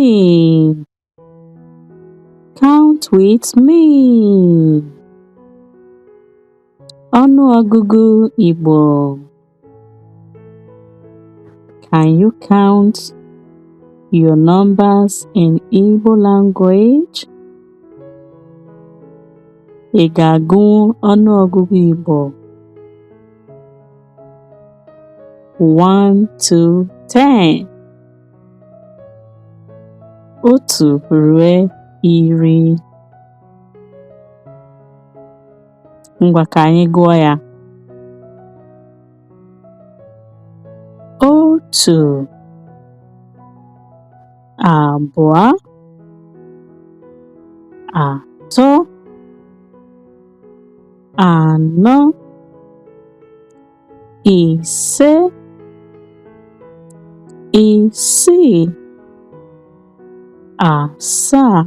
me. Count with me. Ọnụọgụgụ Igbo. Can you count your numbers in Igbo language? Ị ga-agụnwu ọnụọgụgụ Igbo 1 to 10. Otu ruo iri. Ngwa ka anyị gụọ ya. Otu, abụọ, atọ, anọ, ise, isii, asaa,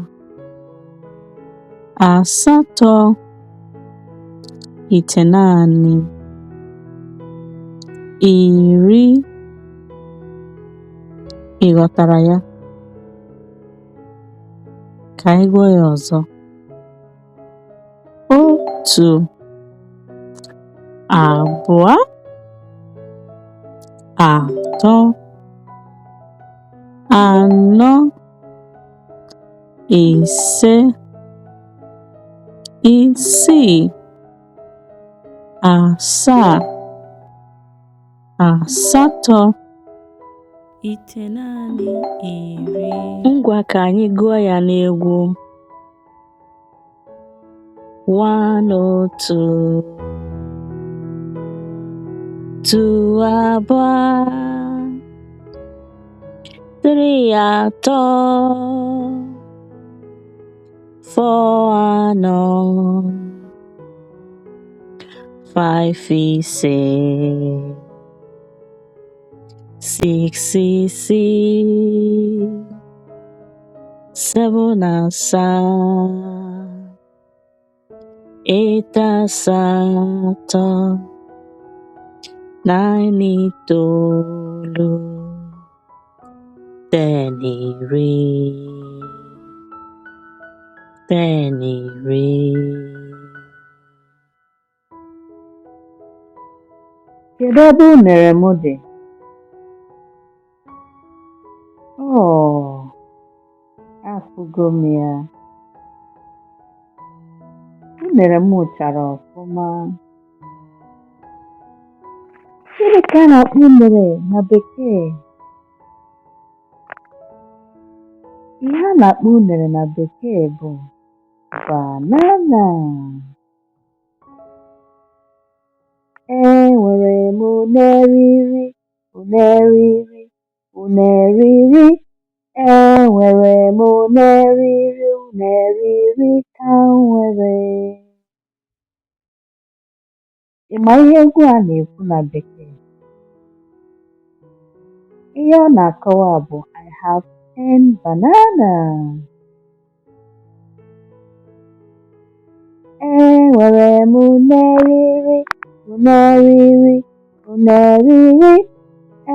asatọ, itenaanị, iri. Ị ghọtara ya? Ka anyị gụọ ya ọzọ. Otu, abụọ, atọ, anọ, ise, isii, asaa, asatọ, itenaanị, iri. Ngwa ka anyị gụọ ya n'egwu. 1 otu, 2 abụọ, 3 atọ, 4 anọ, 5 ise, 6 isii, 7 asaa, 8 asatọ, 9 itoolu, 10 iri, 10 iri. Kedu ebe unere m dị? Afụgo m ya. Unere m chara ọfụma. Gịnị ka a na-akpọ unere na bekee? Ihe a na-akpọ unere na bekee bụ banana. Enwere m unere iri, unere iri, unere iri. Enwere m unere iri, unere iri ka m nwere. Ị ma ihe egwu a na-ekwu na bekee? Ihe ọ na-akọwa bụ I have 10 bananas. Enwere m unere iri, unere iri, unere iri.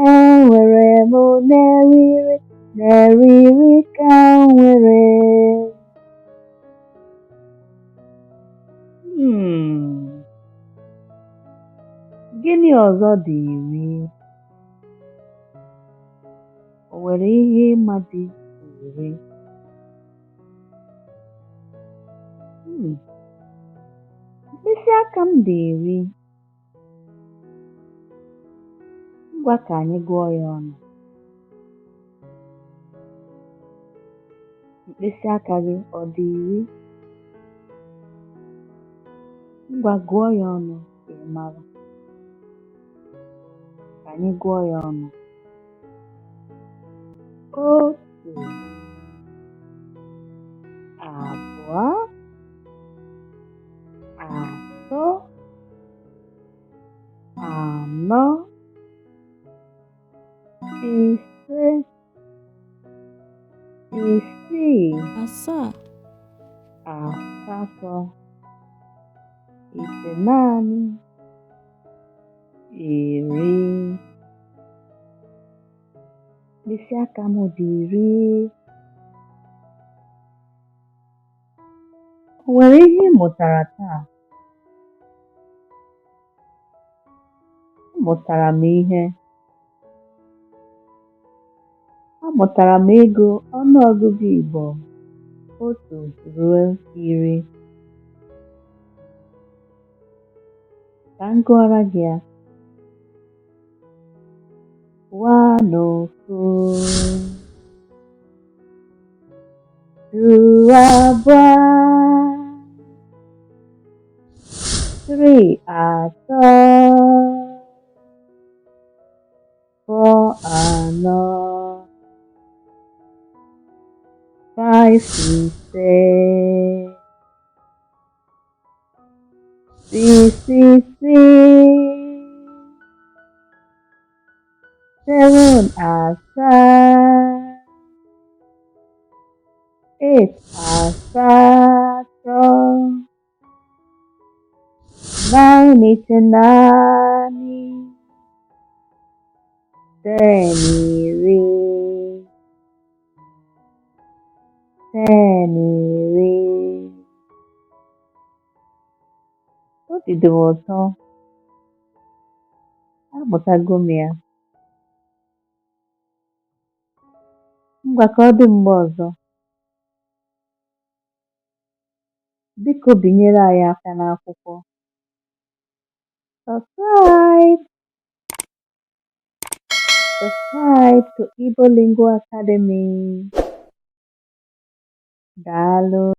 Enwere m unere iri, unere iri ka m nwere. Gịnị ọzọ dị iri? O nwere ihe ịma dị iri? Mkpịsị aka m dị iri. Ngwa ka anyị gụọ ya ọnụ. Mkpịsị aka gị ọ dị iri? Ngwa gụọ ya ọnụ ka ị mara. Ka anyị gụọ ya ọnụ. Otu, abụọ, atọ, anọ, ise, isii, asaa, asatọ, itenaanị, iri. Mkpịsị aka m dị iri. O nwere ihe ị mụtara taa? Amụtara m ihe. Amụtara m ịgụ ọnụọgụgụ Igbo 1 ruo 10. Ka m gụọrọ gị ya. 102, 2 abụọ, 3 atọ, 4 anọ, 5 ise, 6 isii, 7 asaa, 8 asatọ, 9 itenaanị, 10 iri, 10 iri. Obi dị m ụtọ. Amụtago m ya. Ngwa ka ọ dị mgbe ọzọ. Biko binyere anyị aka n'akwụkwọ. Subscribe to Igbo Lingual Academy. Daalụ.